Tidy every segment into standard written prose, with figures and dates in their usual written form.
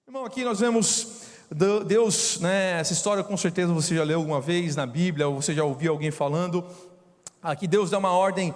Irmão, aqui nós vemos Deus, né? Essa história com certeza você já leu alguma vez na Bíblia, ou você já ouviu alguém falando. Aqui Deus dá uma ordem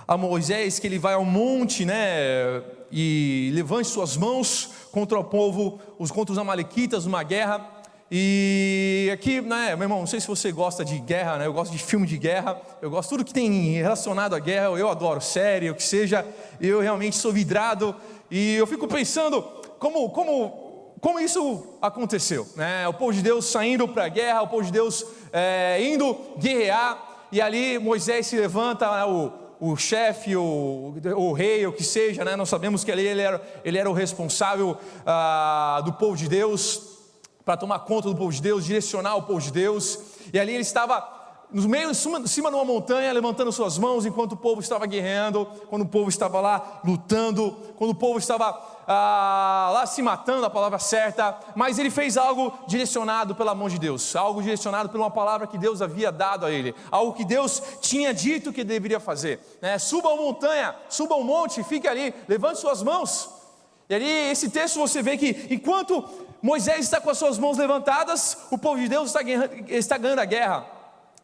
a Moisés que ele vai ao monte, né? E levante suas mãos contra o povo, contra os amalequitas, numa guerra. E aqui, né, meu irmão, não sei se você gosta de guerra, né? Eu gosto de filme de guerra, eu gosto de tudo que tem relacionado à guerra, eu adoro série, o que seja, eu realmente sou vidrado. E eu fico pensando, como isso aconteceu, né? O povo de Deus saindo para a guerra, o povo de Deus indo guerrear, e ali Moisés se levanta, né, o chefe, o rei, o que seja, né? Nós sabemos que ali ele era o responsável do povo de Deus, para tomar conta do povo de Deus, direcionar o povo de Deus, e ali ele estava no meio, em cima de uma montanha, levantando suas mãos, enquanto o povo estava guerreando, quando o povo estava lá lutando, quando o povo estava lá se matando, a palavra certa, mas ele fez algo direcionado pela mão de Deus, algo direcionado por uma palavra que Deus havia dado a ele, algo que Deus tinha dito que deveria fazer, né? Suba a montanha, suba ao monte, fique ali, levante suas mãos. E ali, esse texto você vê que enquanto Moisés está com as suas mãos levantadas, o povo de Deus está ganhando a guerra.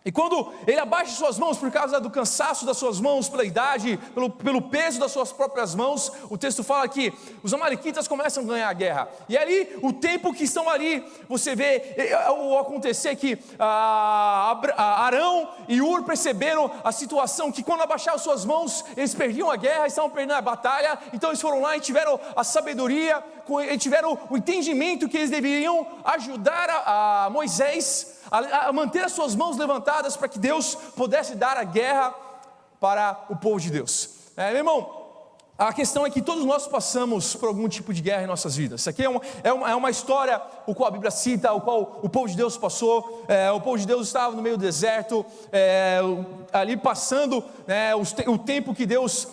E quando ele abaixa suas mãos por causa do cansaço das suas mãos, pela idade, pelo peso das suas próprias mãos, o texto fala que os amalequitas começam a ganhar a guerra. E ali, o tempo que estão ali, você vê o acontecer que Arão e Ur perceberam a situação, que quando abaixaram suas mãos, eles perdiam a guerra, estavam perdendo a batalha. Então eles foram lá e tiveram a sabedoria, e tiveram o entendimento que eles deveriam ajudar a Moisés a manter as suas mãos levantadas para que Deus pudesse dar a guerra para o povo de Deus. Meu irmão, a questão é que todos nós passamos por algum tipo de guerra em nossas vidas. Isso aqui é uma história o qual a Bíblia cita, o qual o povo de Deus passou. O povo de Deus estava no meio do deserto, ali passando, né, o tempo que Deus,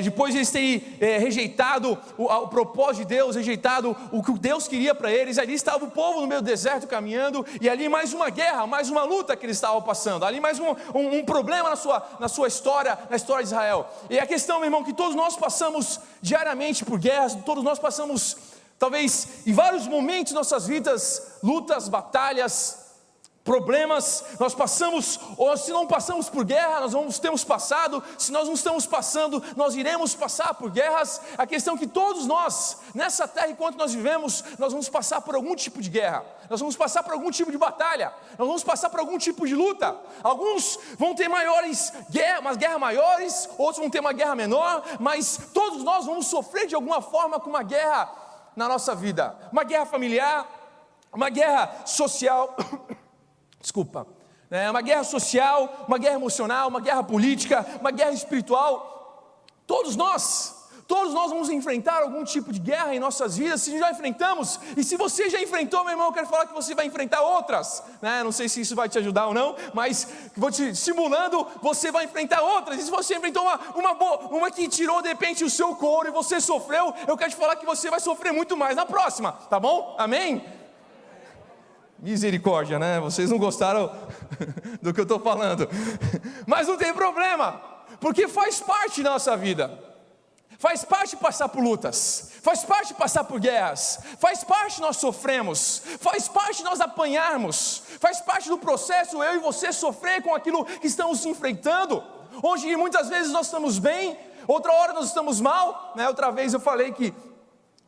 depois de eles terem rejeitado o propósito de Deus, rejeitado o que Deus queria para eles, ali estava o povo no meio do deserto caminhando, e ali mais uma guerra, mais uma luta que eles estavam passando, ali mais um problema na sua história, na história de Israel. E a questão, meu irmão, que todos nós passamos diariamente por guerras, todos nós passamos, talvez em vários momentos de nossas vidas, lutas, batalhas, problemas. Nós passamos, ou se não passamos por guerra, nós temos passado. Se nós não estamos passando, nós iremos passar por guerras. A questão é que todos nós, nessa terra, enquanto nós vivemos, nós vamos passar por algum tipo de guerra, nós vamos passar por algum tipo de batalha, nós vamos passar por algum tipo de luta. Alguns vão ter umas guerras maiores, outros vão ter uma guerra menor, mas todos nós vamos sofrer de alguma forma com uma guerra na nossa vida, uma guerra familiar, uma guerra social, uma guerra social, uma guerra emocional, uma guerra política, uma guerra espiritual. Todos nós vamos enfrentar algum tipo de guerra em nossas vidas. Se já enfrentamos, e se você já enfrentou, meu irmão, eu quero falar que você vai enfrentar outras, né? Não sei se isso vai te ajudar ou não, mas vou te estimulando, você vai enfrentar outras. E se você enfrentou uma que tirou de repente o seu couro e você sofreu, eu quero te falar que você vai sofrer muito mais na próxima, tá bom? Amém? Misericórdia, né? Vocês não gostaram do que eu estou falando, mas não tem problema, porque faz parte da nossa vida, faz parte passar por lutas, faz parte passar por guerras, faz parte nós sofremos, faz parte nós apanharmos, faz parte do processo eu e você sofrer com aquilo que estamos enfrentando, onde muitas vezes nós estamos bem, outra hora nós estamos mal, né? Outra vez eu falei que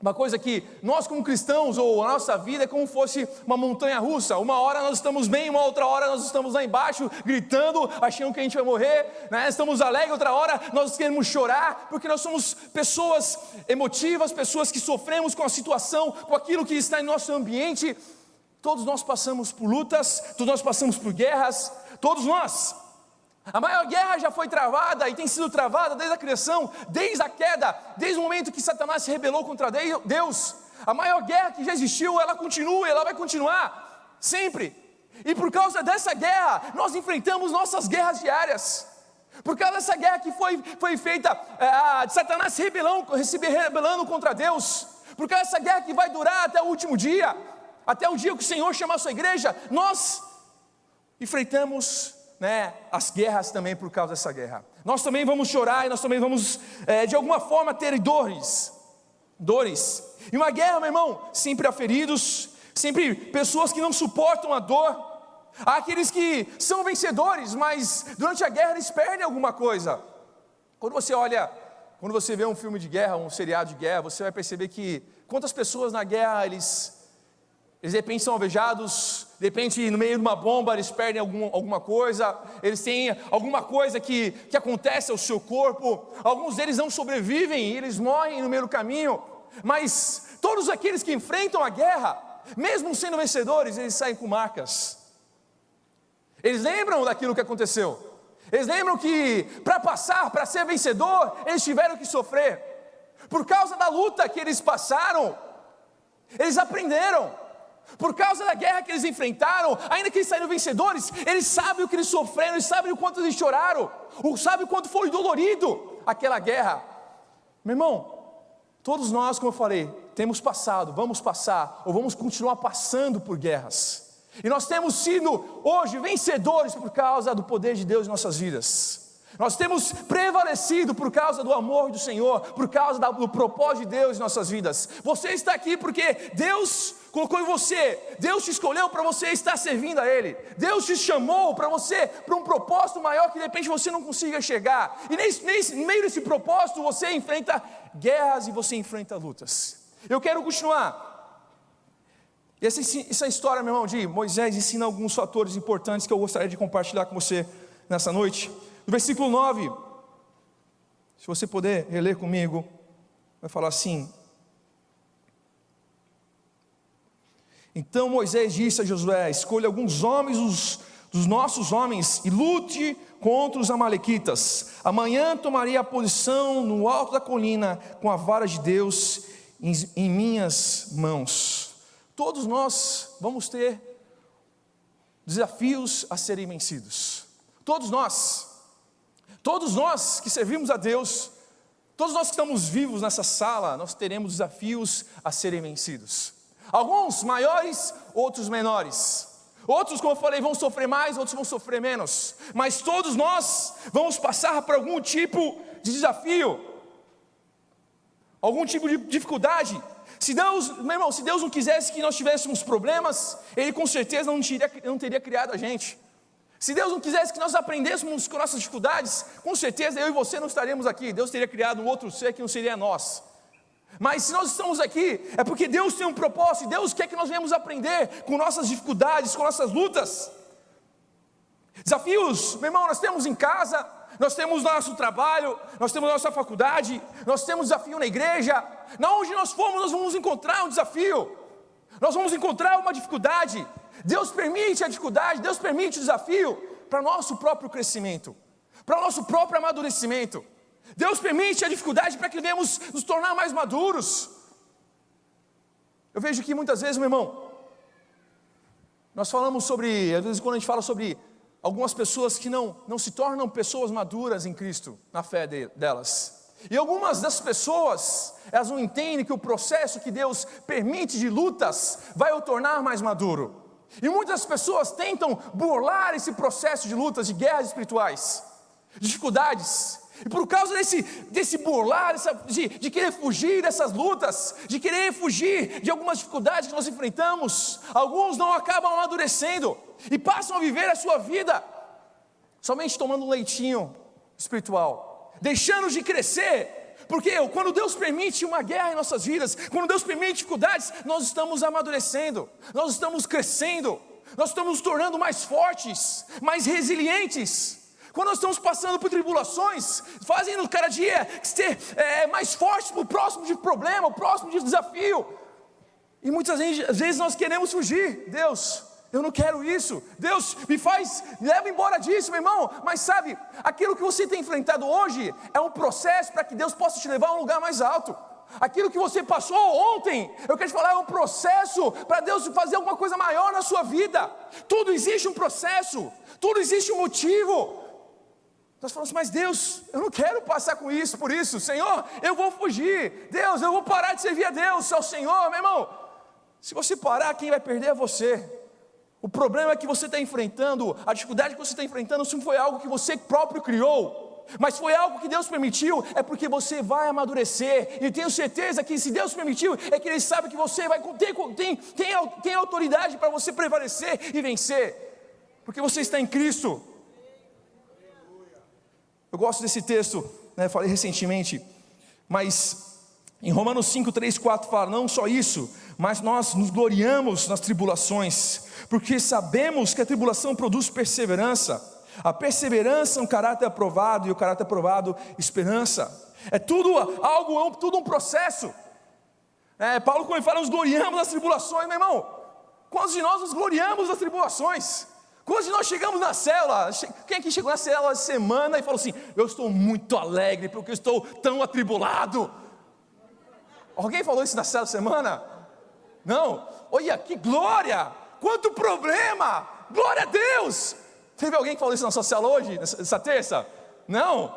uma coisa que nós como cristãos, ou a nossa vida é como se fosse uma montanha russa. Uma hora nós estamos bem, uma outra hora nós estamos lá embaixo, gritando, achando que a gente vai morrer, né? Estamos alegres, outra hora nós queremos chorar, porque nós somos pessoas emotivas, pessoas que sofremos com a situação, com aquilo que está em nosso ambiente. Todos nós passamos por lutas, todos nós passamos por guerras, todos nós. A maior guerra já foi travada e tem sido travada desde a criação, desde a queda, desde o momento que Satanás se rebelou contra Deus. A maior guerra que já existiu, ela continua, ela vai continuar, sempre. E por causa dessa guerra, nós enfrentamos nossas guerras diárias. Por causa dessa guerra que foi feita, de Satanás se rebelando contra Deus. Por causa dessa guerra que vai durar até o último dia, até o dia que o Senhor chamar a sua igreja, nós enfrentamos, né, as guerras também por causa dessa guerra. Nós também vamos chorar e nós também vamos de alguma forma ter dores. Em uma guerra, meu irmão, sempre há feridos, sempre pessoas que não suportam a dor. Há aqueles que são vencedores, mas durante a guerra eles perdem alguma coisa. Quando você vê um filme de guerra, um seriado de guerra, você vai perceber que quantas pessoas na guerra eles de repente são alvejados, de repente no meio de uma bomba eles perdem alguma coisa, eles têm alguma coisa que acontece ao seu corpo, alguns deles não sobrevivem, eles morrem no meio do caminho, mas todos aqueles que enfrentam a guerra, mesmo sendo vencedores, eles saem com marcas. Eles lembram daquilo que aconteceu. Eles lembram que para ser vencedor, eles tiveram que sofrer. Por causa da luta que eles passaram, eles aprenderam. Por causa da guerra que eles enfrentaram, ainda que eles saíram vencedores, eles sabem o que eles sofreram, eles sabem o quanto eles choraram, sabem o quanto foi dolorido aquela guerra. Meu irmão, todos nós, como eu falei, temos passado, vamos passar, ou vamos continuar passando por guerras. E nós temos sido hoje vencedores por causa do poder de Deus em nossas vidas. Nós temos prevalecido por causa do amor do Senhor, por causa do propósito de Deus em nossas vidas. Você está aqui porque Deus colocou em você, Deus te escolheu para você estar servindo a Ele. Deus te chamou para um propósito maior que de repente você não consiga chegar. E no meio desse propósito você enfrenta guerras e você enfrenta lutas. Eu quero continuar. E essa história, meu irmão, de Moisés ensina alguns fatores importantes que eu gostaria de compartilhar com você nessa noite. No versículo 9, se você puder reler comigo, vai falar assim: então Moisés disse a Josué: escolha alguns homens dos nossos homens e lute contra os amalequitas. Amanhã tomarei a posição no alto da colina com a vara de Deus em minhas mãos. Todos nós vamos ter desafios a serem vencidos. Todos nós que servimos a Deus, todos nós que estamos vivos nessa sala, nós teremos desafios a serem vencidos. Alguns maiores, outros menores. Outros, como eu falei, vão sofrer mais, outros vão sofrer menos. Mas todos nós vamos passar por algum tipo de desafio, algum tipo de dificuldade. Se Deus, meu irmão, se Deus não quisesse que nós tivéssemos problemas, Ele com certeza não teria criado a gente. Se Deus não quisesse que nós aprendêssemos com nossas dificuldades, com certeza eu e você não estaríamos aqui. Deus teria criado um outro ser que não seria nós. Mas se nós estamos aqui, é porque Deus tem um propósito, e Deus quer que nós venhamos aprender com nossas dificuldades, com nossas lutas. Desafios, meu irmão, nós temos em casa, nós temos nosso trabalho, nós temos nossa faculdade, nós temos desafio na igreja. Onde nós formos, nós vamos encontrar um desafio, nós vamos encontrar uma dificuldade. Deus permite a dificuldade, Deus permite o desafio para nosso próprio crescimento, para o nosso próprio amadurecimento. Deus permite a dificuldade para que venhamos nos tornar mais maduros. Eu vejo que muitas vezes, meu irmão, nós falamos sobre, às vezes quando a gente fala sobre algumas pessoas que não se tornam pessoas maduras em Cristo, na fé delas. E algumas das pessoas, elas não entendem que o processo que Deus permite de lutas vai o tornar mais maduro. E muitas pessoas tentam burlar esse processo de lutas, de guerras espirituais, dificuldades. E por causa desse burlar, de querer fugir dessas lutas, de querer fugir de algumas dificuldades que nós enfrentamos, alguns não acabam amadurecendo e passam a viver a sua vida somente tomando um leitinho espiritual, deixando de crescer. Porque quando Deus permite uma guerra em nossas vidas, quando Deus permite dificuldades, nós estamos amadurecendo, nós estamos crescendo, nós estamos nos tornando mais fortes, mais resilientes. Quando nós estamos passando por tribulações, fazendo cada dia ser mais forte para o próximo de problema, o próximo de desafio. E muitas vezes nós queremos fugir. Deus, eu não quero isso. Deus, leva embora disso, meu irmão. Mas sabe, aquilo que você tem enfrentado hoje é um processo para que Deus possa te levar a um lugar mais alto. Aquilo que você passou ontem, eu quero te falar, é um processo para Deus fazer alguma coisa maior na sua vida. Tudo existe um processo, tudo existe um motivo. Nós falamos, mas Deus, eu não quero passar por isso, Senhor, eu vou fugir, Deus, eu vou parar de servir a Deus, ao Senhor, meu irmão. Se você parar, quem vai perder é você. O problema é que você está enfrentando, a dificuldade que você está enfrentando, isso não foi algo que você próprio criou. mas foi algo que Deus permitiu, é porque você vai amadurecer, e tenho certeza que se Deus permitiu, é que Ele sabe que você vai tem autoridade para você prevalecer e vencer, porque você está em Cristo. Eu gosto desse texto, né, falei recentemente, mas em Romanos 5, 3, 4 fala, não só isso, mas nós nos gloriamos nas tribulações, porque sabemos que a tribulação produz perseverança, a perseverança é um caráter aprovado, e o caráter aprovado, esperança. É tudo algo, tudo um processo. Paulo, quando ele fala, nos gloriamos nas tribulações, meu irmão, quantos de nós nos gloriamos nas tribulações? Quantos de nós chegamos na célula? Quem aqui chegou na célula essa semana e falou assim, eu estou muito alegre porque eu estou tão atribulado? Alguém falou isso na célula essa semana? Não? Olha, que glória! Quanto problema! Glória a Deus! Teve alguém que falou isso na sua célula hoje, nessa terça? Não?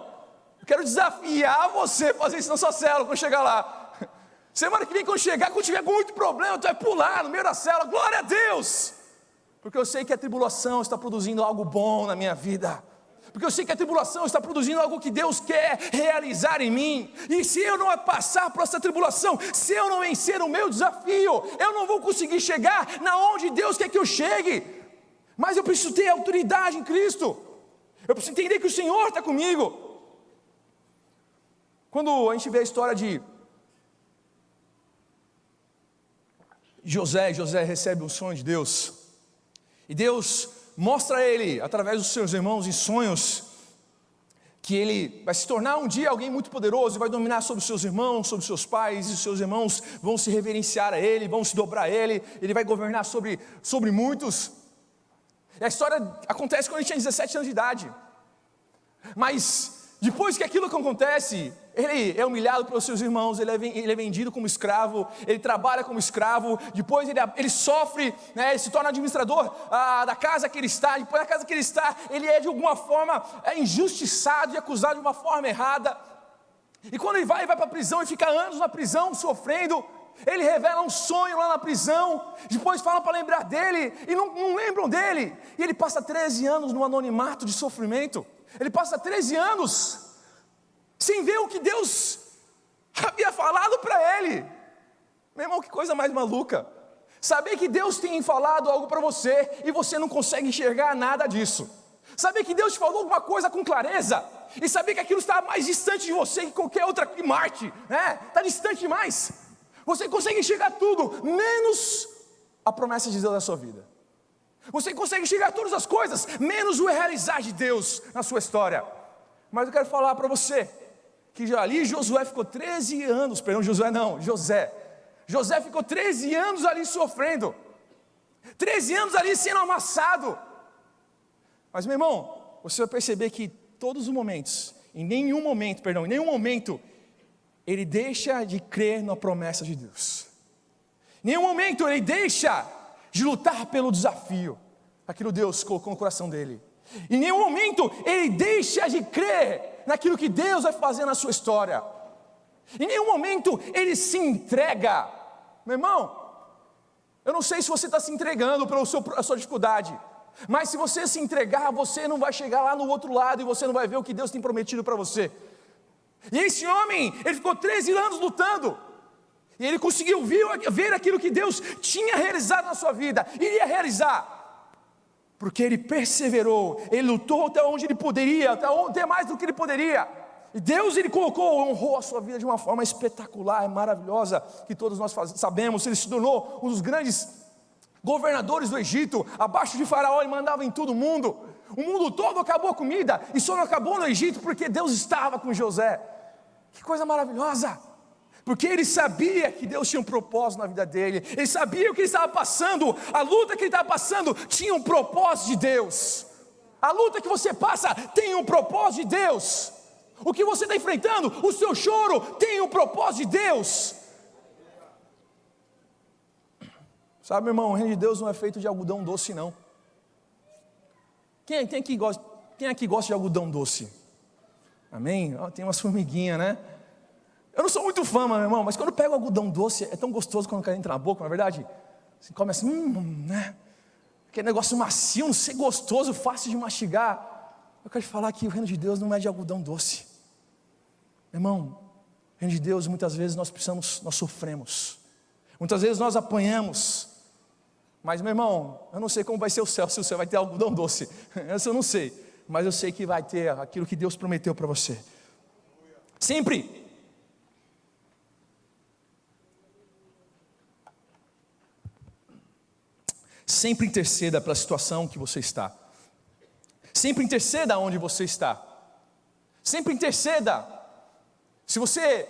Eu quero desafiar você a fazer isso na sua célula quando chegar lá. Semana que vem, quando tiver com muito problema, tu vai pular no meio da célula, glória a Deus! Porque eu sei que a tribulação está produzindo algo bom na minha vida. Porque eu sei que a tribulação está produzindo algo que Deus quer realizar em mim. E se eu não passar por essa tribulação, se eu não vencer o meu desafio, eu não vou conseguir chegar na onde Deus quer que eu chegue. Mas eu preciso ter autoridade em Cristo. Eu preciso entender que o Senhor está comigo. Quando a gente vê a história de José recebe um sonho de Deus. E Deus mostra a ele, através dos seus irmãos em sonhos, que ele vai se tornar um dia alguém muito poderoso, e vai dominar sobre os seus irmãos, sobre os seus pais, e os seus irmãos vão se reverenciar a ele, vão se dobrar a ele, ele vai governar sobre muitos. E a história acontece quando ele tinha 17 anos de idade. Mas depois que aquilo acontece, ele é humilhado pelos seus irmãos, ele é vendido como escravo, ele trabalha como escravo, depois ele sofre, né, ele se torna administrador da casa que ele está, depois da casa que ele está, ele é de alguma forma injustiçado e acusado de uma forma errada, e quando ele vai para a prisão e fica anos na prisão sofrendo, ele revela um sonho lá na prisão, depois fala para lembrar dele, e não lembram dele, e ele passa 13 anos no anonimato de sofrimento, ele passa 13 anos, sem ver o que Deus havia falado para ele. Meu irmão, que coisa mais maluca, saber que Deus tem falado algo para você, e você não consegue enxergar nada disso, saber que Deus te falou alguma coisa com clareza, e saber que aquilo está mais distante de você que qualquer outra, que Marte, está distante demais, você consegue enxergar tudo, menos a promessa de Deus na sua vida, você consegue enxergar todas as coisas, menos o realizar de Deus na sua história. Mas eu quero falar para você, que ali José ficou 13 anos, José ficou 13 anos ali sofrendo, 13 anos ali sendo amassado, mas meu irmão, você vai perceber que todos os momentos, em nenhum momento, ele deixa de crer na promessa de Deus, em nenhum momento ele deixa de lutar pelo desafio, aquilo Deus colocou no coração dele, em nenhum momento ele deixa de crer naquilo que Deus vai fazer na sua história, em nenhum momento ele se entrega. Meu irmão, eu não sei se você está se entregando pela sua dificuldade, mas se você se entregar, você não vai chegar lá no outro lado, e você não vai ver o que Deus tem prometido para você. E esse homem, ele ficou 13 anos lutando, e ele conseguiu ver aquilo que Deus tinha realizado na sua vida, iria realizar, porque ele perseverou, ele lutou até onde ele poderia, até mais do que ele poderia, e Deus ele honrou a sua vida de uma forma espetacular, maravilhosa, que todos nós sabemos. Ele se tornou um dos grandes governadores do Egito, abaixo de Faraó, ele mandava em todo o mundo todo acabou a comida, e só não acabou no Egito, porque Deus estava com José. Que coisa maravilhosa, porque ele sabia que Deus tinha um propósito na vida dele, ele sabia o que ele estava passando, a luta que ele estava passando tinha um propósito de Deus. A luta que você passa tem um propósito de Deus, o que você está enfrentando, o seu choro tem um propósito de Deus. Sabe, meu irmão, o reino de Deus não é feito de algodão doce, não. Quem aqui gosta de algodão doce? Amém? Tem umas formiguinhas, né? Eu não sou muito fã, meu irmão, mas quando eu pego algodão doce, é tão gostoso quando o cara entra na boca, não é verdade? Você come assim, né? Aquele negócio macio, não sei, gostoso, fácil de mastigar. eu quero te falar que o reino de Deus não é de algodão doce. Meu irmão, o reino de Deus, muitas vezes nós sofremos. Muitas vezes nós apanhamos. Mas, meu irmão, eu não sei como vai ser o céu, se o céu vai ter algodão doce. Isso eu não sei. Mas eu sei que vai ter aquilo que Deus prometeu para você. Sempre. Sempre interceda pela situação que você está. Sempre interceda onde você está. Sempre interceda. Se você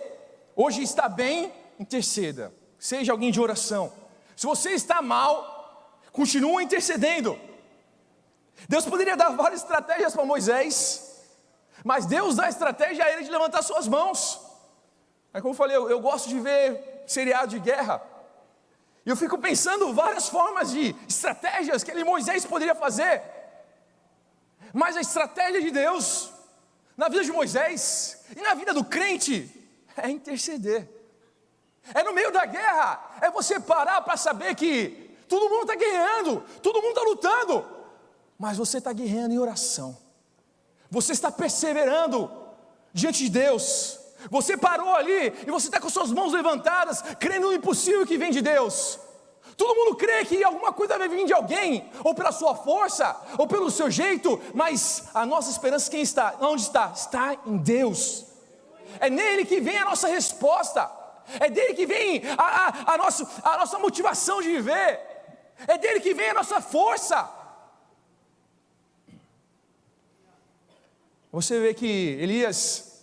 hoje está bem, interceda. Seja alguém de oração. Se você está mal, continue intercedendo. Deus poderia dar várias estratégias para Moisés, mas Deus dá estratégia a ele de levantar suas mãos. Aí, como eu falei, eu gosto de ver seriado de guerra. E eu fico pensando várias formas de estratégias que Moisés poderia fazer. Mas a estratégia de Deus, na vida de Moisés e na vida do crente, é interceder. É no meio da guerra, é você parar para saber que todo mundo está guerreando, todo mundo está lutando, mas você está guerreando em oração. Você está perseverando diante de Deus. Você parou ali e você está com suas mãos levantadas, crendo no impossível que vem de Deus. Todo mundo crê que alguma coisa vai vir de alguém, ou pela sua força, ou pelo seu jeito, mas a nossa esperança quem está? Onde está? Está em Deus. É nele que vem a nossa resposta, é dele que vem a nossa motivação de viver, é dele que vem a nossa força. Você vê que Elias,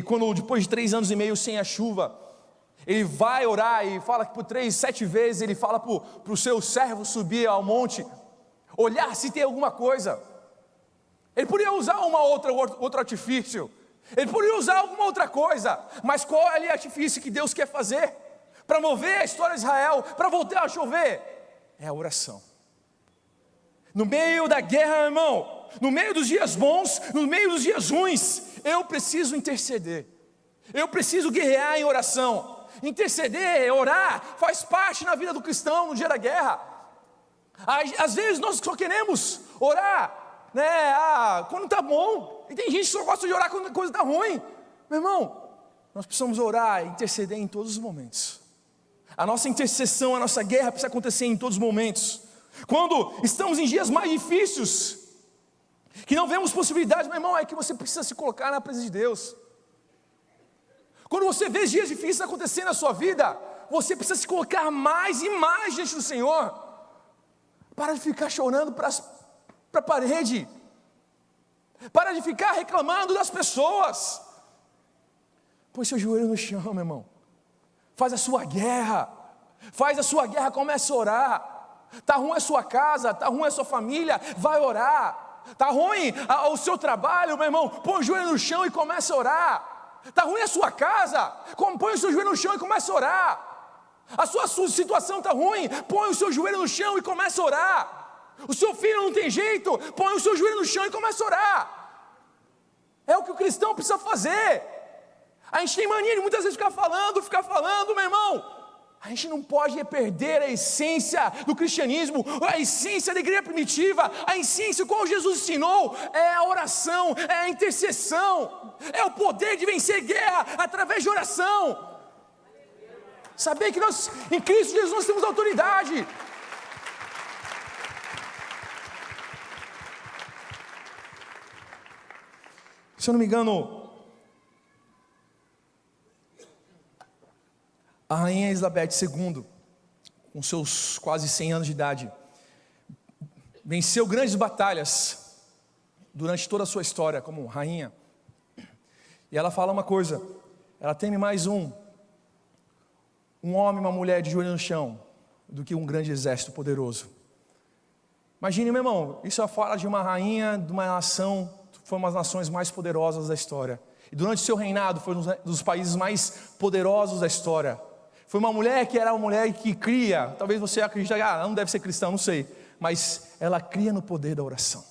quando depois de 3 anos e meio sem a chuva, ele vai orar e fala que por 7 vezes ele fala para o seu servo subir ao monte, olhar se tem alguma coisa. Ele podia usar outro artifício, ele podia usar alguma outra coisa, mas qual é o artifício que Deus quer fazer para mover a história de Israel, para voltar a chover? É a oração. No meio da guerra, meu irmão, no meio dos dias bons, no meio dos dias ruins, eu preciso interceder, eu preciso guerrear em oração. Interceder, orar, faz parte na vida do cristão no dia da guerra. Às vezes nós só queremos orar, né, quando está bom, e tem gente que só gosta de orar quando a coisa está ruim. Meu irmão, nós precisamos orar e interceder em todos os momentos. A nossa intercessão, a nossa guerra precisa acontecer em todos os momentos. Quando estamos em dias mais difíceis, que não vemos possibilidades, meu irmão, é que você precisa se colocar na presença de Deus. Quando você vê dias difíceis acontecendo na sua vida, você precisa se colocar mais e mais diante do Senhor. Para de ficar chorando para a parede. Para de ficar reclamando das pessoas. Põe seu joelho no chão, meu irmão. Faz a sua guerra. Comece a orar. Está ruim a sua casa, está ruim a sua família, vai orar. Está ruim o seu trabalho, meu irmão, põe o joelho no chão e comece a orar. Está ruim a sua casa, põe o seu joelho no chão e comece a orar. A sua situação está ruim, põe o seu joelho no chão e comece a orar. O seu filho não tem jeito, põe o seu joelho no chão e comece a orar. É o que o cristão precisa fazer. A gente tem mania de muitas vezes ficar falando, meu irmão. A gente não pode perder a essência do cristianismo, a essência da igreja primitiva, a essência qual Jesus ensinou, é a oração, é a intercessão, é o poder de vencer guerra através de oração. Saber que nós, em Cristo Jesus, nós temos autoridade. Se eu não me engano, a rainha Elizabeth II, com seus quase 100 anos de idade, venceu grandes batalhas durante toda a sua história como rainha. E ela fala uma coisa: ela teme mais um homem e uma mulher de joelho no chão do que um grande exército poderoso. Imagine, meu irmão, isso fala de uma rainha de uma nação, foi uma das nações mais poderosas da história. E durante seu reinado foi um dos países mais poderosos da história. Foi uma mulher que era uma mulher que cria, talvez você acredite, não deve ser cristão, não sei, mas ela cria no poder da oração.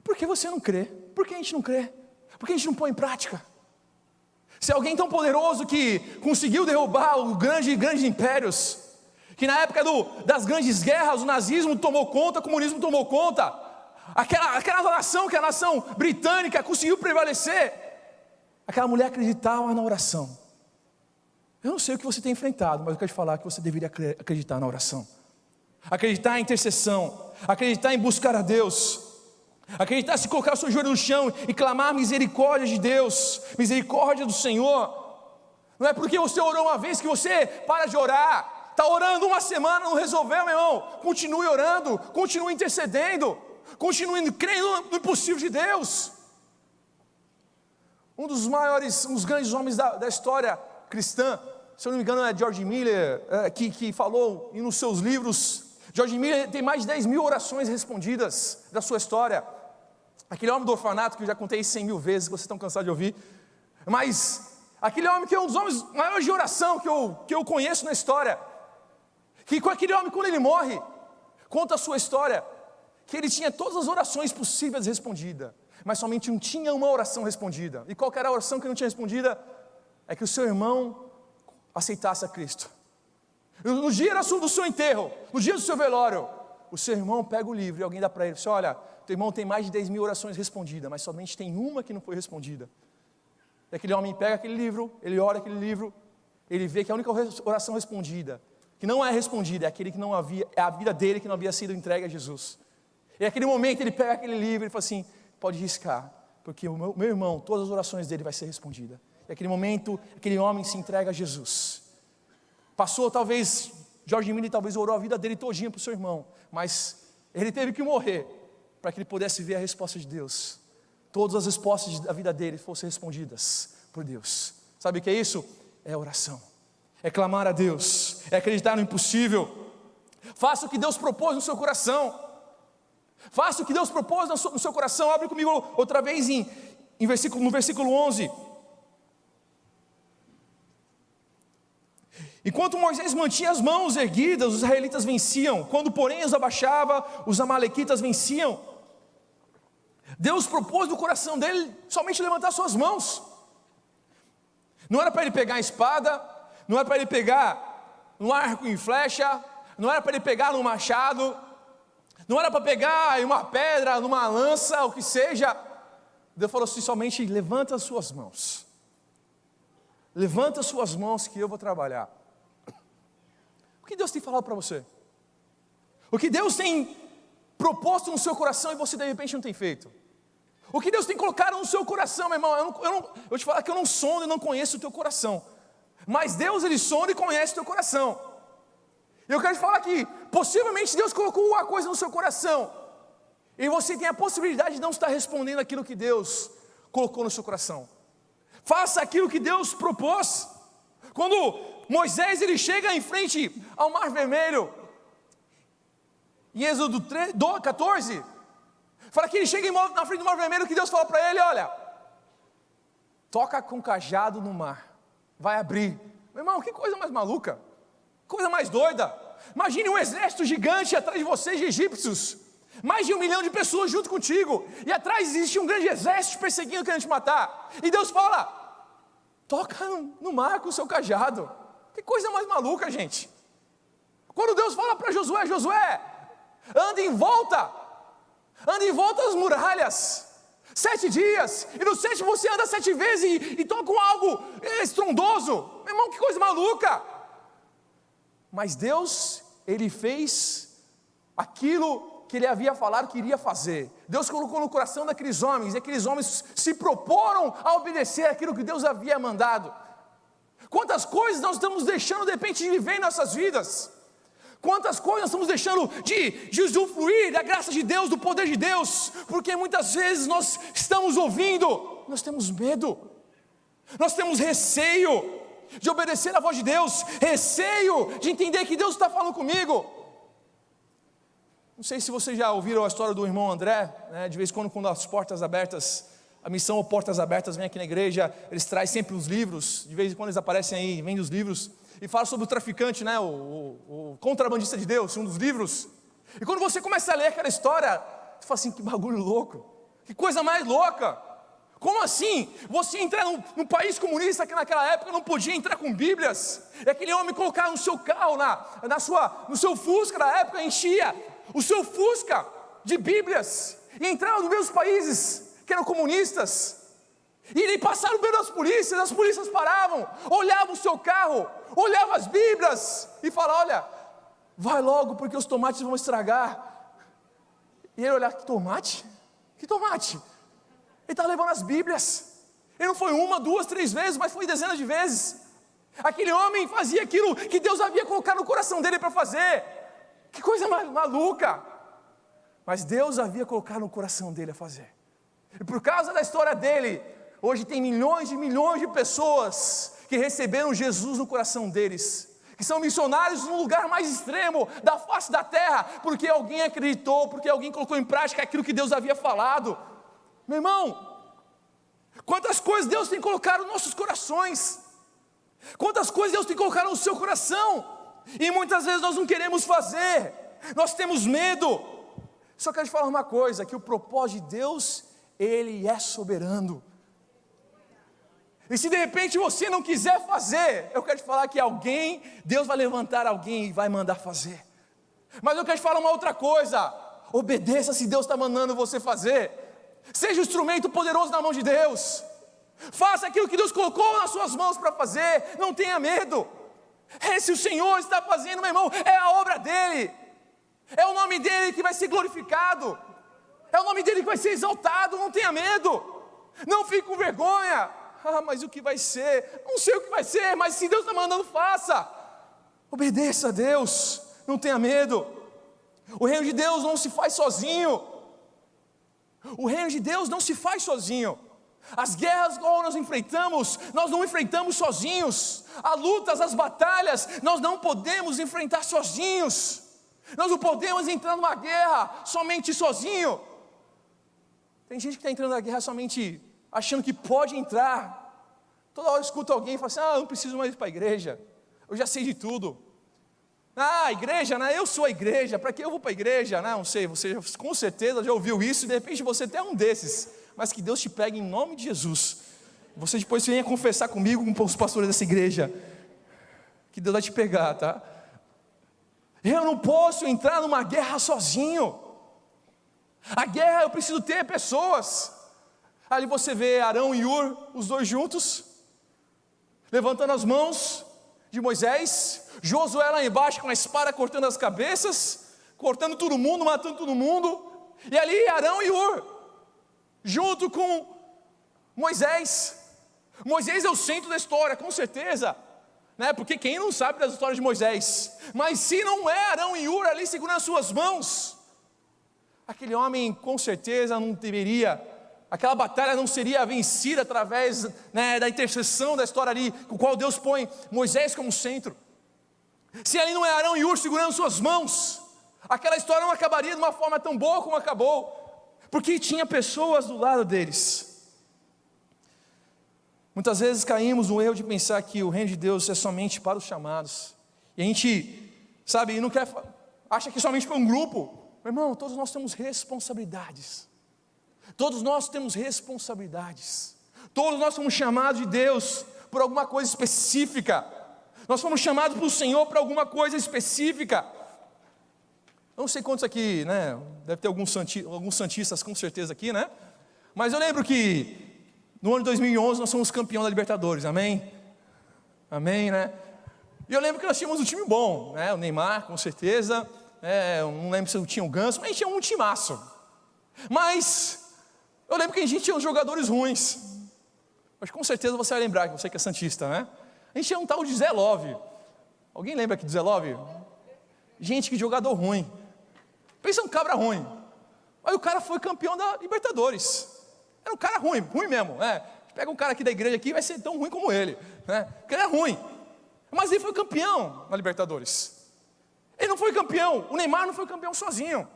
Por que você não crê? Por que a gente não crê? Por que a gente não põe em prática? Se alguém tão poderoso que conseguiu derrubar os grandes impérios, que na época das grandes guerras o nazismo tomou conta, o comunismo tomou conta, aquela nação, que a nação britânica conseguiu prevalecer, aquela mulher acreditava na oração. Eu não sei o que você tem enfrentado, mas eu quero te falar que você deveria acreditar na oração, acreditar em intercessão, acreditar em buscar a Deus, acreditar, se colocar o seu joelho no chão e clamar a misericórdia de Deus, misericórdia do Senhor. Não é porque você orou uma vez que você para de orar. Está orando uma semana, não resolveu, meu irmão. Continue orando, continue intercedendo, continue crendo no impossível de Deus. Um dos grandes homens da história cristã, se eu não me engano é George Miller, que falou nos seus livros. George Miller tem mais de 10 mil orações respondidas da sua história. Aquele homem do orfanato que eu já contei 100 mil vezes, que vocês estão cansados de ouvir. Mas aquele homem que é um dos homens maiores de oração que eu conheço na história. Que com aquele homem, quando ele morre, conta a sua história, que ele tinha todas as orações possíveis respondidas, mas somente não tinha uma oração respondida. E qual que era a oração que não tinha respondida? É que o seu irmão aceitasse a Cristo. No dia do seu enterro, no dia do seu velório, o seu irmão pega o livro e alguém dá para ele, olha, teu irmão tem mais de 10 mil orações respondidas, mas somente tem uma que não foi respondida. E aquele homem pega aquele livro, ele ora aquele livro, ele vê que a única oração respondida, que não é respondida, é aquele que não havia, é a vida dele que não havia sido entregue a Jesus. E naquele momento ele pega aquele livro e fala assim, pode riscar, porque o meu irmão, todas as orações dele vai ser respondida. E naquele momento, aquele homem se entrega a Jesus. Passou talvez, George Miller talvez orou a vida dele todinha para o seu irmão, mas ele teve que morrer, para que ele pudesse ver a resposta de Deus. Todas as respostas da vida dele fossem respondidas por Deus. Sabe o que é isso? É oração. É clamar a Deus, é acreditar no impossível. Faça o que Deus propôs no seu coração. Faça o que Deus propôs no seu coração. Abre comigo outra vez no versículo 11. Enquanto Moisés mantinha as mãos erguidas, os israelitas venciam. Quando porém os abaixava, os amalequitas venciam. Deus propôs no coração dele somente levantar suas mãos. Não era para ele pegar a espada, não era para ele pegar um arco e flecha, não era para ele pegar um machado, não era para pegar uma pedra, numa lança, o que seja. Deus falou assim, somente levanta as suas mãos. Levanta as suas mãos que eu vou trabalhar. O que Deus tem falado para você? O que Deus tem proposto no seu coração e você de repente não tem feito? O que Deus tem colocado no seu coração, meu irmão? Eu vou te falar que eu não sondo e não conheço o teu coração. Mas Deus, Ele sonda e conhece o teu coração. E eu quero te falar que, possivelmente Deus colocou uma coisa no seu coração, e você tem a possibilidade de não estar respondendo aquilo que Deus colocou no seu coração. Faça aquilo que Deus propôs. Quando Moisés ele chega em frente ao Mar Vermelho, em Êxodo 14, fala que ele chega na frente do Mar Vermelho, que Deus fala para ele, olha, toca com cajado no mar, vai abrir. Meu irmão, que coisa mais maluca, coisa mais doida. Imagine um exército gigante atrás de vocês, de egípcios, mais de 1 milhão de pessoas junto contigo, e atrás existe um grande exército perseguindo, querendo te matar, e Deus fala, toca no mar com o seu cajado. Que coisa mais maluca, gente. Quando Deus fala para Josué, Josué, anda em volta das muralhas, 7 dias, e no 7º você anda 7 vezes e toca com algo estrondoso. Meu irmão, que coisa maluca. Mas Deus, Ele fez aquilo que Ele havia falado que iria fazer. Deus colocou no coração daqueles homens, e aqueles homens se proporam a obedecer aquilo que Deus havia mandado. Quantas coisas nós estamos deixando de repente de viver em nossas vidas? Quantas coisas nós estamos deixando de usufruir da graça de Deus, do poder de Deus, porque muitas vezes nós estamos ouvindo, nós temos medo, nós temos receio de obedecer a voz de Deus, receio de entender que Deus está falando comigo. Não sei se vocês já ouviram a história do irmão André, né? De vez em quando as portas abertas, a missão ou Portas Abertas vem aqui na igreja, eles trazem sempre os livros, de vez em quando eles aparecem aí, vendem os livros, e fala sobre o traficante, né, o contrabandista de Deus, um dos livros. E quando você começa a ler aquela história, você fala assim, que bagulho louco, que coisa mais louca. Como assim? Você entrar num país comunista que naquela época não podia entrar com bíblias, e aquele homem colocar no seu carro, no seu Fusca na época, enchia o seu Fusca de bíblias, e entraram nos mesmos países que eram comunistas, e eles passaram pelas polícias, as polícias paravam, olhavam o seu carro, olhavam as Bíblias, e falavam: olha, vai logo porque os tomates vão estragar. E ele olhava: que tomate? Que tomate? Ele estava levando as Bíblias, ele não foi uma, duas, três vezes, mas foi dezenas de vezes. Aquele homem fazia aquilo que Deus havia colocado no coração dele para fazer. Que coisa maluca! Mas Deus havia colocado no coração dele a fazer. E por causa da história dele, hoje tem milhões e milhões de pessoas que receberam Jesus no coração deles, que são missionários no lugar mais extremo da face da terra, porque alguém acreditou, porque alguém colocou em prática aquilo que Deus havia falado. Meu irmão, quantas coisas Deus tem colocado nos nossos corações, quantas coisas Deus tem colocado no seu coração, e muitas vezes nós não queremos fazer, nós temos medo. Só quero te falar uma coisa, que o propósito de Deus, Ele é soberano. E se de repente você não quiser fazer, eu quero te falar que Deus vai levantar alguém e vai mandar fazer. Mas eu quero te falar uma outra coisa: obedeça se Deus está mandando você fazer. Seja um instrumento poderoso na mão de Deus. Faça aquilo que Deus colocou nas suas mãos para fazer. Não tenha medo. Se o Senhor está fazendo, meu irmão, é a obra dEle. É o nome dEle que vai ser glorificado. É o nome dEle que vai ser exaltado. Não tenha medo. Não fique com vergonha. Mas o que vai ser? Não sei o que vai ser, mas se Deus está mandando, faça. Obedeça a Deus. Não tenha medo. O reino de Deus não se faz sozinho. O reino de Deus não se faz sozinho. As guerras que nós enfrentamos, nós não enfrentamos sozinhos. As lutas, as batalhas, nós não podemos enfrentar sozinhos. Nós não podemos entrar numa guerra somente sozinho. Tem gente que está entrando na guerra somente achando que pode entrar. Toda hora eu escuto alguém e fala assim: eu não preciso mais ir para a igreja, eu já sei de tudo. A igreja, né? Eu sou a igreja, para que eu vou para a igreja? Não sei, você com certeza já ouviu isso, e de repente você até é um desses. Mas que Deus te pegue em nome de Jesus. Você depois venha confessar comigo, com os pastores dessa igreja, que Deus vai te pegar, tá? Eu não posso entrar numa guerra sozinho. A guerra eu preciso ter pessoas. Ali você vê Arão e Hur, os dois juntos, levantando as mãos de Moisés. Josué lá embaixo com a espada cortando as cabeças, cortando todo mundo, matando todo mundo. E ali Arão e Hur, junto com Moisés. Moisés é o centro da história, com certeza, né? Porque quem não sabe das histórias de Moisés? Mas se não é Arão e Hur ali segurando as suas mãos, aquele homem com certeza não deveria, aquela batalha não seria vencida através, né, da intercessão da história ali, com o qual Deus põe Moisés como centro. Se ali não é Arão e Hur segurando suas mãos, aquela história não acabaria de uma forma tão boa como acabou, porque tinha pessoas do lado deles. Muitas vezes caímos no erro de pensar que o reino de Deus é somente para os chamados, e a gente, sabe, não quer, acha que é somente para um grupo. Meu irmão, todos nós temos responsabilidades. Todos nós temos responsabilidades. Todos nós somos chamados de Deus por alguma coisa específica. Nós fomos chamados pelo Senhor para alguma coisa específica. Eu não sei quantos aqui, né? Deve ter alguns santistas com certeza aqui, né? Mas eu lembro que no ano de 2011 nós somos campeão da Libertadores, amém? Amém, né? E eu lembro que nós tínhamos um time bom, né? O Neymar, com certeza. Eu não lembro se eu tinha o Ganso, mas a gente tinha um timaço. Mas eu lembro que a gente tinha uns jogadores ruins. Mas com certeza você vai lembrar, que você que é santista, né? A gente tinha um tal de Zé Love. Alguém lembra aqui do Zé Love? Gente, que jogador ruim. Pensa um cabra ruim. Aí o cara foi campeão da Libertadores. Era um cara ruim, ruim mesmo, né? Pega um cara aqui da igreja aqui, vai ser tão ruim como ele, né? Porque ele é ruim. Mas ele foi campeão na Libertadores. Ele não foi campeão. O Neymar não foi campeão sozinho.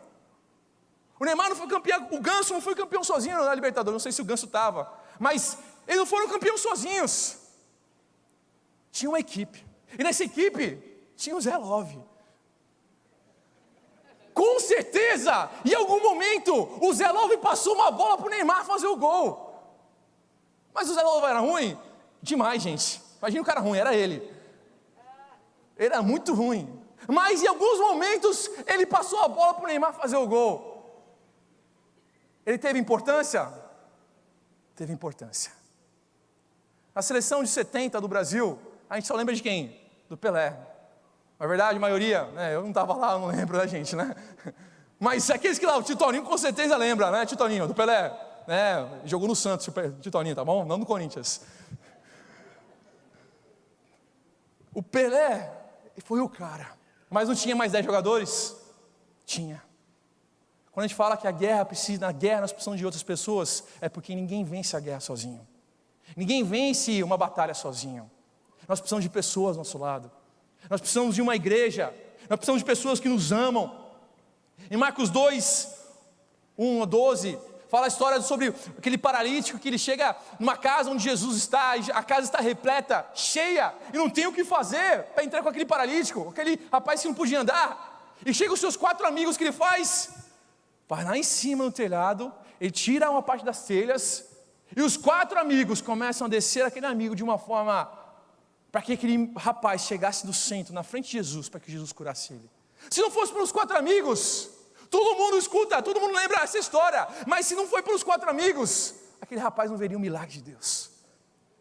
O Neymar não foi campeão. O Ganso não foi campeão sozinho na Libertadores. Não sei se o Ganso estava. Mas eles não foram campeões sozinhos. Tinha uma equipe. E nessa equipe tinha o Zé Love. Com certeza, em algum momento, o Zé Love passou uma bola para o Neymar fazer o gol. Mas o Zé Love era ruim? Demais, gente. Imagina o cara ruim, era ele. Ele era muito ruim. Mas em alguns momentos, ele passou a bola para o Neymar fazer o gol. Ele teve importância? Teve importância. A seleção de 70 do Brasil, a gente só lembra de quem? Do Pelé. Na verdade, a maioria, né, eu não estava lá, eu não lembro da gente, né? Mas aqueles que lá, o Titoninho com certeza lembra, né, Titoninho, do Pelé, né? Jogou no Santos, Titoninho, tá bom? Não no Corinthians. O Pelé foi o cara, mas não tinha mais 10 jogadores? Tinha. Quando a gente fala que na guerra nós precisamos de outras pessoas, é porque ninguém vence a guerra sozinho. Ninguém vence uma batalha sozinho. Nós precisamos de pessoas ao nosso lado. Nós precisamos de uma igreja. Nós precisamos de pessoas que nos amam. Em Marcos 2, 1 a 12, fala a história sobre aquele paralítico que ele chega numa casa onde Jesus está, e a casa está repleta, cheia, e não tem o que fazer para entrar com aquele paralítico, aquele rapaz que não podia andar. E chega os seus 4 amigos, que ele faz? Vai lá em cima no telhado, ele tira uma parte das telhas, e os 4 amigos começam a descer aquele amigo de uma forma para que aquele rapaz chegasse no centro, na frente de Jesus, para que Jesus curasse ele. Se não fosse pelos 4 amigos, todo mundo escuta, todo mundo lembra essa história, mas se não foi pelos 4 amigos, aquele rapaz não veria o milagre de Deus,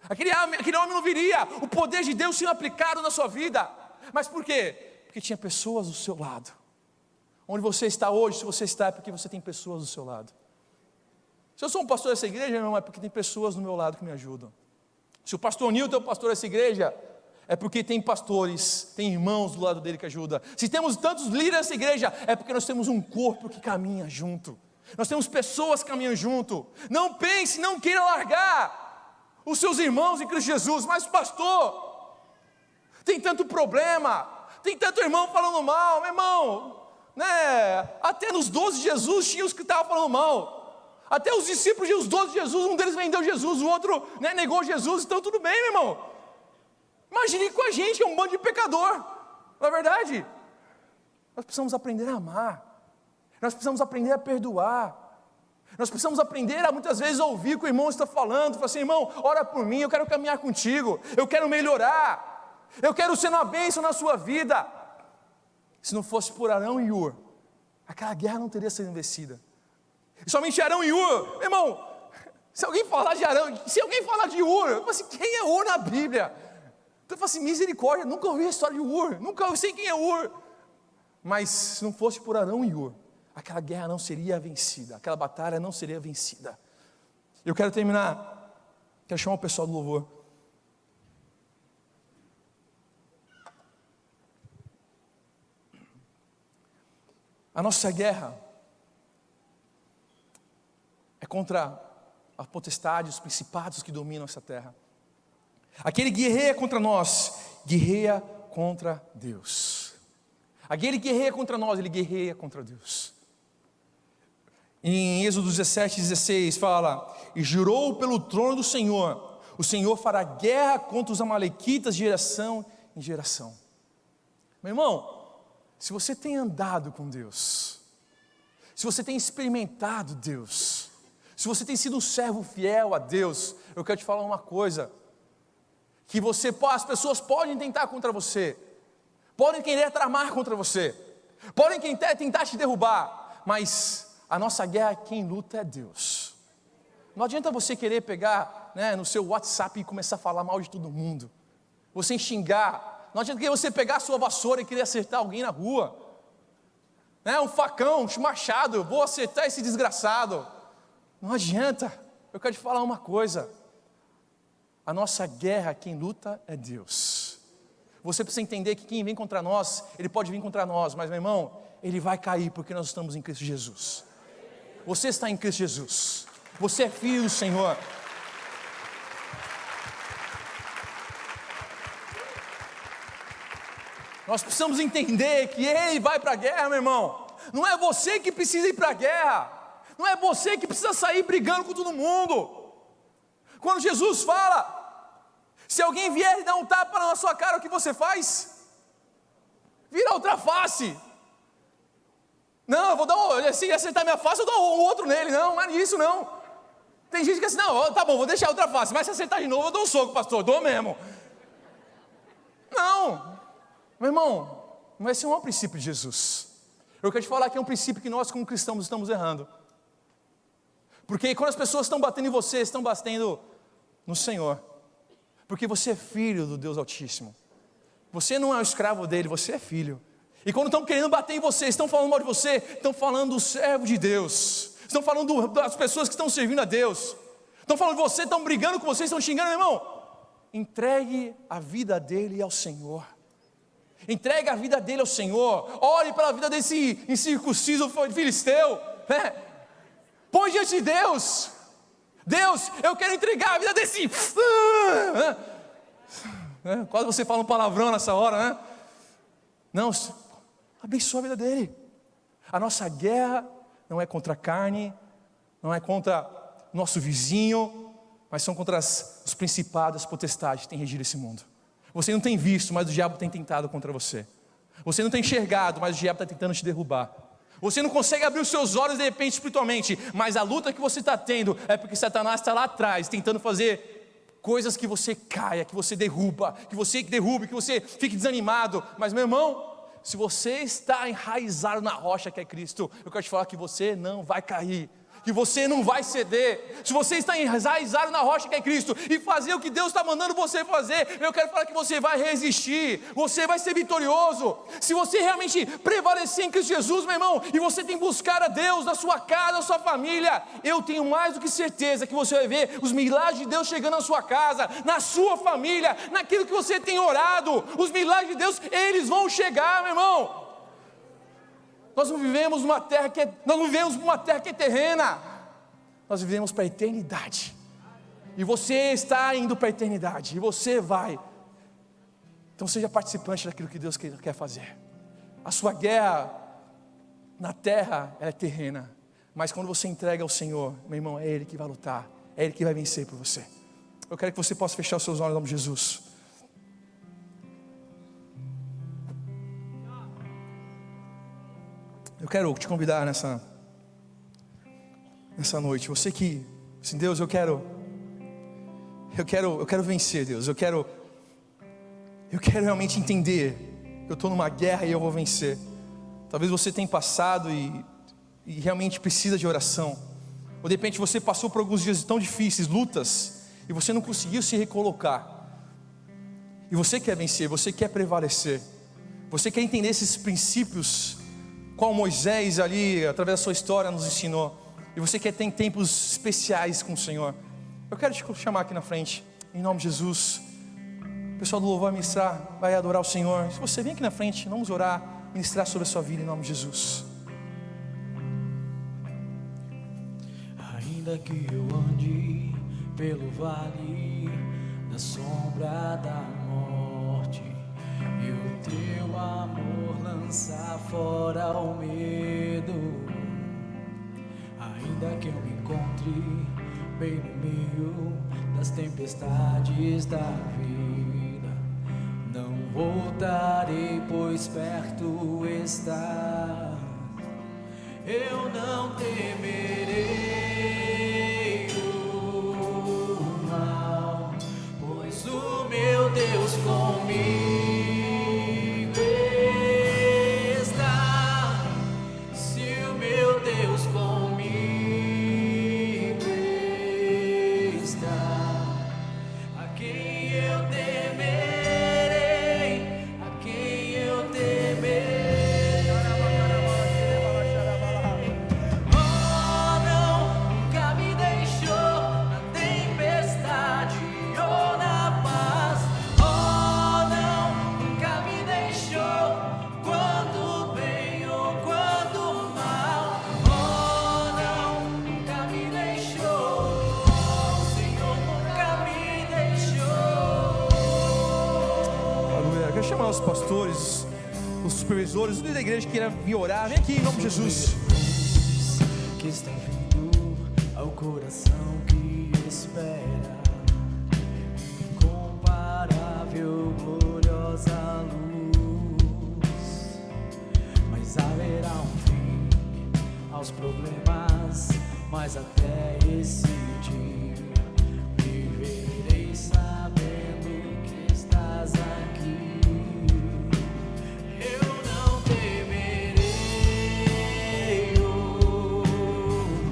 aquele homem não viria o poder de Deus sendo aplicado na sua vida. Mas por quê? Porque tinha pessoas do seu lado. Onde você está hoje, se você está, é porque você tem pessoas do seu lado. Se eu sou um pastor dessa igreja, não é porque tem pessoas do meu lado que me ajudam. Se o pastor Nilton é o pastor dessa igreja, é porque tem pastores, tem irmãos do lado dele que ajudam. Se temos tantos líderes nessa igreja, é porque nós temos um corpo que caminha junto. Nós temos pessoas que caminham junto. Não pense, não queira largar os seus irmãos em Cristo Jesus. Mas pastor, tem tanto problema, tem tanto irmão falando mal, meu irmão, né? Até nos 12 de Jesus tinha os que estavam falando mal. Até os discípulos de os 12 de Jesus, um deles vendeu Jesus, o outro, né, negou Jesus. Então tudo bem, meu irmão. Imagine com a gente, que é um bando de pecador. Não é verdade? Nós precisamos aprender a amar. Nós precisamos aprender a perdoar. Nós precisamos aprender a muitas vezes ouvir o que o irmão está falando. Falar assim, irmão, ora por mim, eu quero caminhar contigo. Eu quero melhorar. Eu quero ser uma bênção na sua vida. Se não fosse por Arão e Ur, aquela guerra não teria sido vencida. E somente Arão e Ur, meu irmão, se alguém falar de Arão, se alguém falar de Ur, eu falo assim, quem é Ur na Bíblia? Então eu falo assim, misericórdia, nunca ouvi a história de Ur, nunca sei quem é Ur. Mas se não fosse por Arão e Ur, aquela guerra não seria vencida, aquela batalha não seria vencida. Eu quero terminar, quero chamar o pessoal do louvor. A nossa guerra é contra a potestade, os principados que dominam essa terra. Aquele que guerreia contra nós, guerreia contra Deus. Aquele que guerreia contra nós, ele guerreia contra Deus. Em Êxodo 17:16 fala, e jurou pelo trono do Senhor, o Senhor fará guerra contra os amalequitas de geração em geração. Meu irmão, se você tem andado com Deus, se você tem experimentado Deus, se você tem sido um servo fiel a Deus, eu quero te falar uma coisa, que as pessoas podem tentar contra você, podem querer tramar contra você, podem tentar te derrubar, mas a nossa guerra, quem luta é Deus. Não adianta você querer pegar, né, no seu WhatsApp e começar a falar mal de todo mundo, você xingar. Não adianta você pegar a sua vassoura e querer acertar alguém na rua, né, um facão, um machado, eu vou acertar esse desgraçado. Não adianta. Eu quero te falar uma coisa, a nossa guerra, quem luta é Deus. Você precisa entender que quem vem contra nós, ele pode vir contra nós, mas meu irmão, ele vai cair porque nós estamos em Cristo Jesus. Você está em Cristo Jesus, você é filho do Senhor. Nós precisamos entender que Ele vai para a guerra, meu irmão. Não é você que precisa ir para a guerra, não é você que precisa sair brigando com todo mundo. Quando Jesus fala, se alguém vier e dar um tapa na sua cara, o que você faz? Vira outra face. Não, eu vou dar se acertar minha face, eu dou um outro nele. Não é isso não. Tem gente que é assim, não, tá bom, vou deixar outra face, mas se acertar de novo, eu dou um soco, pastor, dou mesmo. Não, meu irmão, não esse não é o princípio de Jesus. Eu quero te falar que é um princípio que nós como cristãos estamos errando. Porque quando as pessoas estão batendo em você, estão batendo no Senhor. Porque você é filho do Deus Altíssimo. Você não é um escravo dele, você é filho. E quando estão querendo bater em você, estão falando mal de você, estão falando do servo de Deus. Estão falando das pessoas que estão servindo a Deus. Estão falando de você, estão brigando com você, estão xingando, meu irmão. Entregue a vida dele ao Senhor. Entregue a vida dele ao Senhor. Ore pela vida desse incircunciso filisteu, né? Põe diante de Deus. Deus, eu quero entregar a vida desse... Quase você fala um palavrão nessa hora, né? Não, abençoa a vida dele. A nossa guerra não é contra a carne, não é contra nosso vizinho, mas são contra os principados, as potestades que têm regido esse mundo. Você não tem visto, mas o diabo tem tentado contra você. Você não tem enxergado, mas o diabo está tentando te derrubar. Você não consegue abrir os seus olhos de repente espiritualmente, mas a luta que você está tendo é porque Satanás está lá atrás, tentando fazer coisas que você caia, que você derruba, que você fique desanimado. Mas meu irmão, se você está enraizado na rocha que é Cristo, eu quero te falar que você não vai cair, que você não vai ceder. Se você está enraizado na rocha que é Cristo e fazer o que Deus está mandando você fazer, eu quero falar que você vai resistir, você vai ser vitorioso. Se você realmente prevalecer em Cristo Jesus, meu irmão, e você tem buscar a Deus na sua casa, na sua família, eu tenho mais do que certeza que você vai ver os milagres de Deus chegando na sua casa, na sua família, naquilo que você tem orado. Os milagres de Deus, eles vão chegar, meu irmão. Nós não vivemos numa terra que é terrena. Nós vivemos para a eternidade. E você está indo para a eternidade. E você vai. Então seja participante daquilo que Deus quer fazer. A sua guerra na terra ela é terrena. Mas quando você entrega ao Senhor, meu irmão, é Ele que vai lutar. É Ele que vai vencer por você. Eu quero que você possa fechar os seus olhos em nome de Jesus. Eu quero te convidar nessa noite. Você que, assim, Deus, eu quero vencer, Deus. Eu quero realmente entender que eu estou numa guerra e eu vou vencer. Talvez você tenha passado e realmente precisa de oração. Ou de repente você passou por alguns dias tão difíceis, lutas, e você não conseguiu se recolocar. E você quer vencer, você quer prevalecer. Você quer entender esses princípios qual Moisés ali, através da sua história, nos ensinou. E você quer ter tempos especiais com o Senhor. Eu quero te chamar aqui na frente, em nome de Jesus. O pessoal do louvor vai ministrar, vai adorar o Senhor. Se você vem aqui na frente, vamos orar, ministrar sobre a sua vida em nome de Jesus. Ainda que eu ande pelo vale da sombra da morte, e o teu amor lança fora o medo. Ainda que eu me encontre bem no meio das tempestades da vida, não voltarei, pois perto está. Eu não temerei o mal, pois o meu Deus comigo está. Se o meu Deus comigo está, a quem eu temerei, a quem eu temerei. Oh, não, nunca me deixou na tempestade ou na paz. Oh, não, nunca me deixou quando bem ou quando mal. Oh, não, nunca me deixou. O Senhor nunca me deixou. Aleluia. Eu quero chamar os pastores, os supervisores, os líderes da igreja que queiram vir orar. Vem aqui em nome de Jesus. Que está vindo ao coração que espera, incomparável, gloriosa luz. Mas haverá um fim aos problemas, mas até esse dia viverei sabendo que estás aqui. Eu não temerei o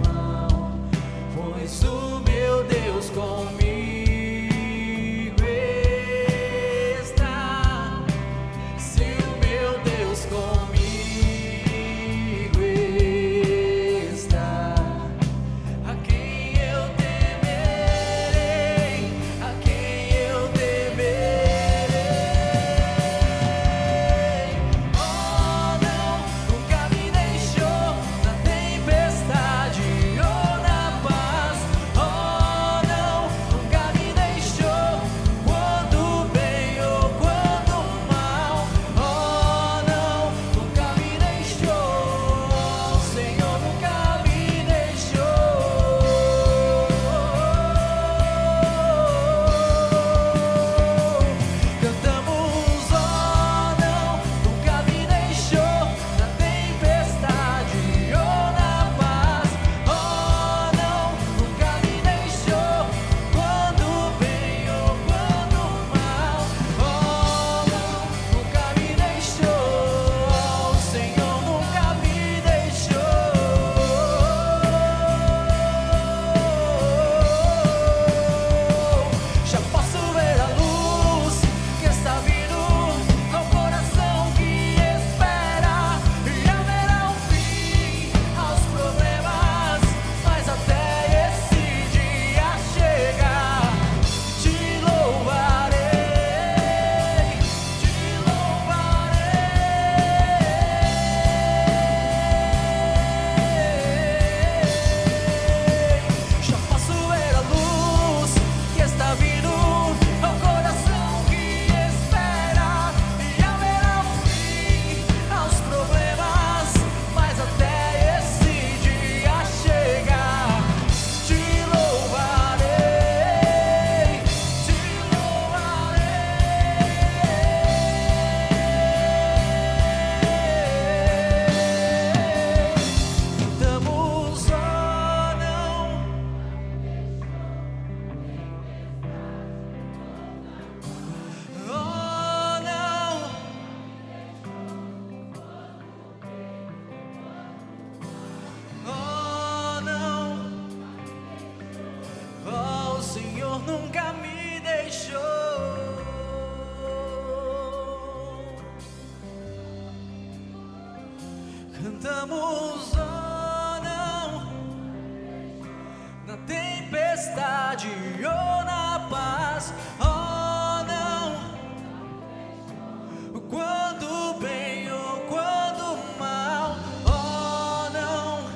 mal, Cantamos, oh não, na tempestade ou na paz, oh não, quando bem ou quando mal, oh não,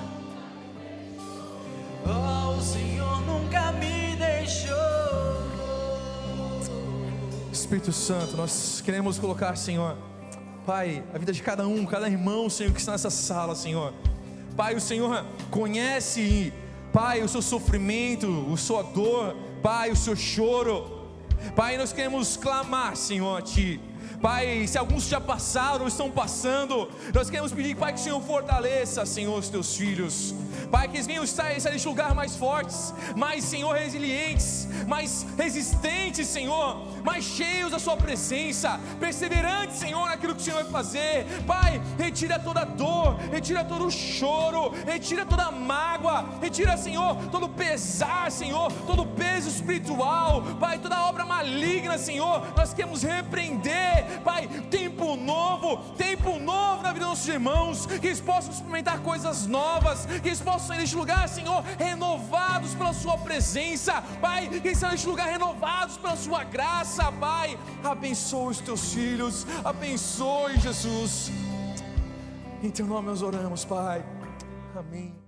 oh, o Senhor nunca me deixou. Espírito Santo, nós queremos colocar, Senhor, Pai, a vida de cada irmão, Senhor, que está nessa sala, Senhor. Pai, o Senhor conhece, Pai, o seu sofrimento, a sua dor, Pai, o seu choro. Pai, nós queremos clamar, Senhor, a Ti. Pai, se alguns já passaram ou estão passando, nós queremos pedir, Pai, que o Senhor fortaleça, Senhor, os Teus filhos. Pai, que eles venham sair deste lugar mais fortes, mais, Senhor, resilientes, mais resistentes, Senhor, mais cheios da Sua presença, perseverantes, Senhor, naquilo que o Senhor vai fazer. Pai, retira toda dor, retira todo o choro, retira toda a mágoa, retira, Senhor, todo o pesar, Senhor, todo o peso espiritual, Pai, toda obra maligna, Senhor, nós queremos repreender, Pai, tempo novo na vida dos nossos irmãos, que eles possam experimentar coisas novas, que eles possam sair deste lugar, Senhor, renovados pela Sua presença, Pai, que eles saiam deste lugar renovados pela Sua graça, Pai. Abençoe os Teus filhos, abençoe, Jesus, em Teu nome nós oramos, Pai, amém.